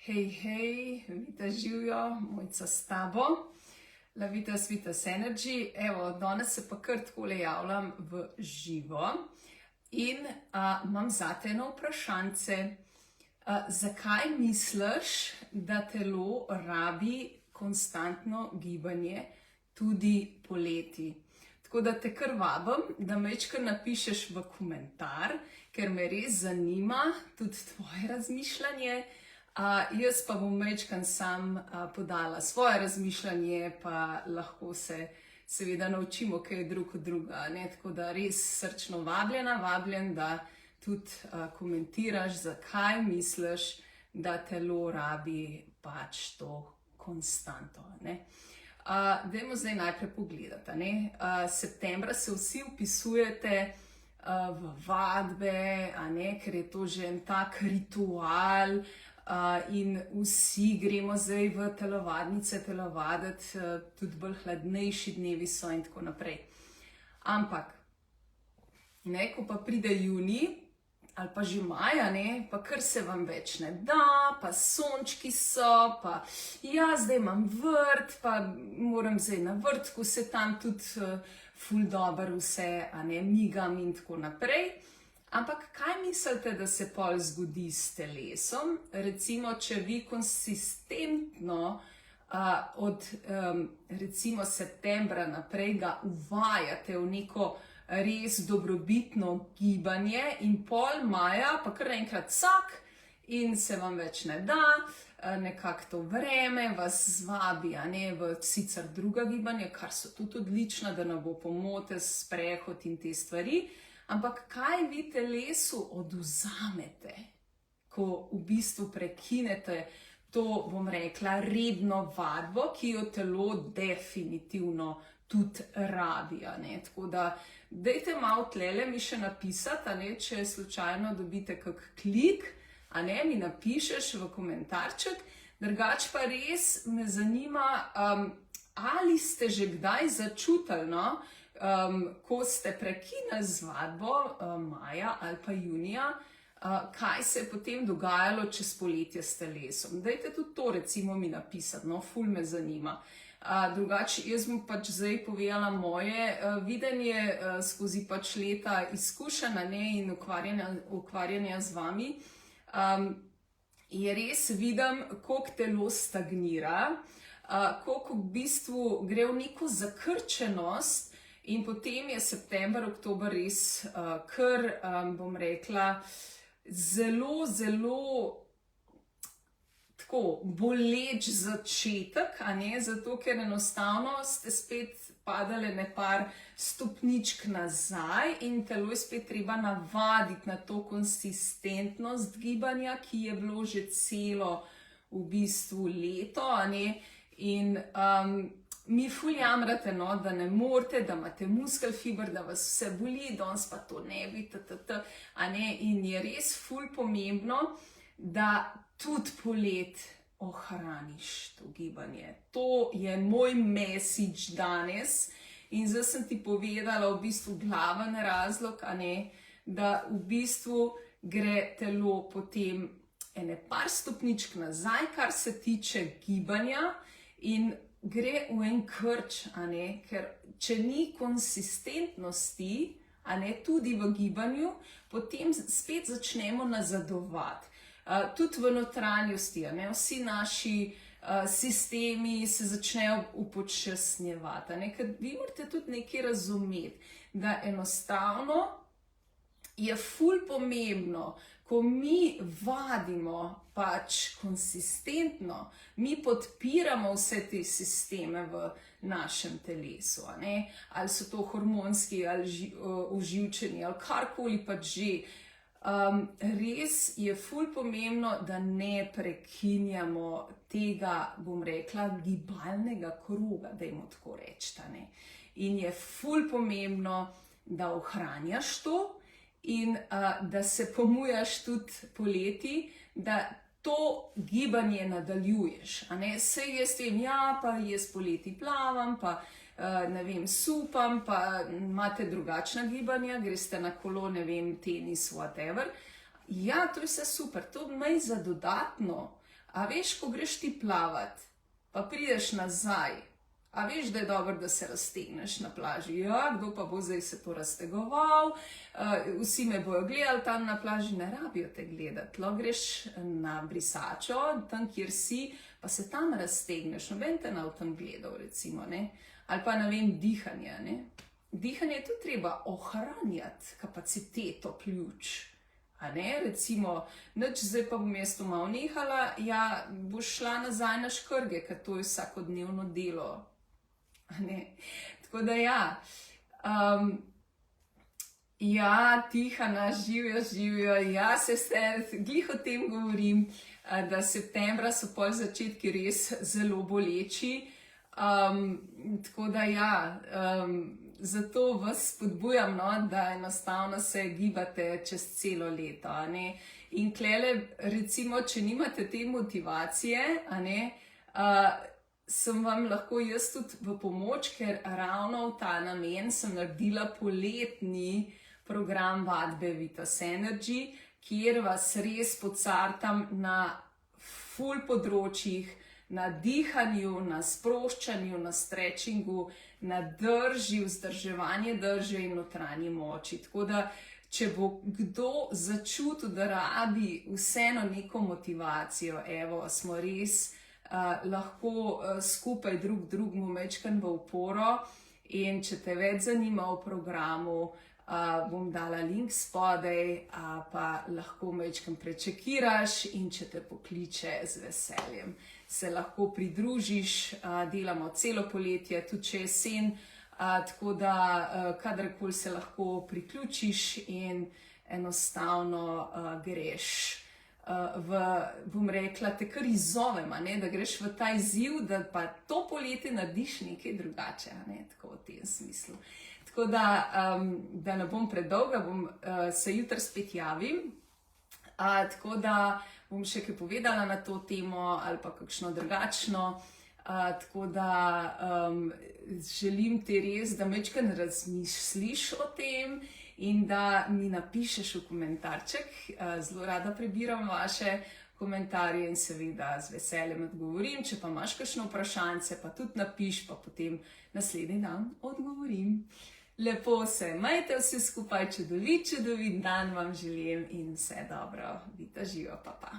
Hej, hej, Vita živijo, Mojca s tabo, La Vitas Vitas Energy. Evo, danes se pa kar takole javljam v živo in imam zate eno vprašanje. Zakaj misliš, da telo rabi konstantno gibanje tudi poleti? Tako da te kar vabim, da majčkeno napišeš v komentar, ker me res zanima tudi tvoje razmišljanje. Jaz pa bom majčkeno sam podala svoje razmišljanje, pa lahko se seveda naučimo kaj drug od druga. Tako da res srčno vabljen, da tudi komentiraš, zakaj misliš, da telo rabi pač to konstanto. Dajmo zdaj najprej pogledati. Septembra se vsi vpisujete v vadbe, ker je to že en tak ritual, in vsi gremo zdaj v telovadnice telovaditi, tudi bolj hladnejši dnevi so in tako naprej. Ampak, ko pa pride junij ali pa že maja, pa kar se vam več ne da, pa sončki so, pa ja, zdaj imam vrt, pa moram zdaj na vrtku se tam tudi ful dobro vse, migam in tako naprej. Ampak kaj mislite, da se pol zgodi s telesom? Recimo, če vi konsistentno od recimo septembra naprej ga uvajate v neko res dobrobitno gibanje in pol maja, pa kar enkrat vsak in se vam več ne da, nekako to vreme vas zvabi, v sicer druga gibanja, kar so tudi odlična, da ne bo pomote, sprehod in te stvari. Ampak kaj vi telesu odvzamete, ko v bistvu prekinete to, bom rekla, redno vadbo, ki jo telo definitivno tudi rabi. Tako da, dajte malo tlele mi še napisati, če slučajno dobite kak klik, mi napišeš v komentarček. Drugače pa res me zanima, ali ste že kdaj začutili, ko ste prekinili z vadbo maja ali pa junija, kaj se je potem dogajalo čez poletje s telesom. Dajte tudi to recimo mi napisati, ful me zanima. Drugače, jaz bom pač zdaj povedala moje videnje skozi pač leta izkušenj in ukvarjanja z vami. Je res vidim, koliko telo stagnira, koliko v bistvu gre v neko zakrčenost. In potem je september, oktober res kar, bom rekla, zelo tako boleč začetek, zato ker enostavno ste spet padali nepar stopničk nazaj in telo je spet treba navaditi na to konsistentnost gibanja, ki je bilo že celo v bistvu leto, in mi ful jamrate, da ne morete, da imate muskelfiber, da vas vse boli, danes pa to ne bi, in je res ful pomembno, da tudi polet ohraniš to gibanje. To je moj message danes in zdaj sem ti povedala v bistvu glaven razlog, da v bistvu gre telo potem ene par stopničk nazaj, kar se tiče gibanja in gre v en krč, ker če ni konsistentnosti, tudi v gibanju, potem spet začnemo nazadovati. Tudi v notranjosti, vsi naši sistemi se začnejo upočasnjevati, ker vi morate tudi nekaj razumeti, da enostavno je ful pomembno, ko mi vadimo pač konsistentno, mi podpiramo vse te sisteme v našem telesu, ali so to hormonski, ali oživčeni, ali karkoli pač že. Res je ful pomembno, da ne prekinjamo tega, bom rekla, gibalnega kroga, dajmo tako reči. In je ful pomembno, da ohranjaš to, in da se pomujaš tudi poleti, da to gibanje nadaljuješ. Sej jaz vem, pa jaz poleti plavam, pa ne vem, supam, pa imate drugačna gibanja, greste na kolo, ne vem, tenis, whatever. Ja, to je vse super, to mej za dodatno A veš, ko greš ti plavat, pa prideš nazaj, a veš, da je dobro, da se raztegneš na plaži? Ja, kdo pa bo zdaj se to raztegoval? Vsi me bojo gledali tam na plaži, ne rabijo te gledati. Lahko greš na brisačo, tam kjer si, pa se tam raztegneš. Noben te ne v tem gledal, recimo, ne? Ali pa, ne vem, dihanje, ne? Dihanje je tudi treba ohranjati, kapaciteto pljuč. A ne, recimo, nič, zdaj pa bom jaz to malo nehala, ja, boš šla nazaj na škrge, ker to je vsakodnevno delo. A ne, tako da ja. Ja, Tihana, živijo, ja, glih o tem govorim, da septembra so pol začetki res zelo boleči. Tako da ja, zato vas spodbujam, no, da enostavno se gibate čez celo leto, a ne. In klele, recimo, če nimate te motivacije, a ne, sem vam lahko jaz tudi v pomoč, ker ravno v ta namen sem naredila poletni program vadbe Vitas Energy, kjer vas res pocartam na ful področjih, na dihanju, na sproščanju, na stretchingu, na drži, vzdrževanje drže in notranji moči. Tako da, če bo kdo začutil, da rabi vseeno neko motivacijo, evo, smo res lahko skupaj drugemu majčkeno v oporo. In če te več zanima o programu, bom dala link spodaj, pa lahko majčkeno prečekiraš in če te pokliče, z veseljem se lahko pridružiš, delamo celo poletje, tudi če je jesen, tako da kadarkoli se lahko priključiš in enostavno greš bom rekla, te kar izzovem, da greš v ta izziv, da pa to poletje narediš nekaj drugače, tako v tem smislu. Tako da ne bom predolga, se jutri spet javim, tako da bom še kaj povedala na to temo ali pa kakšno drugačno, tako da želim ti res, da majčkeno razmisliš o tem in da mi napišeš v komentarček. Zelo rada prebiram vaše komentarje in seveda z veseljem odgovorim. Če pa imaš kakšno vprašanje, pa tudi napiš, pa potem naslednji dan odgovorim. Lepo se majte vsi skupaj, čudovit dan vam želim in vse dobro. Vita živa, pa pa.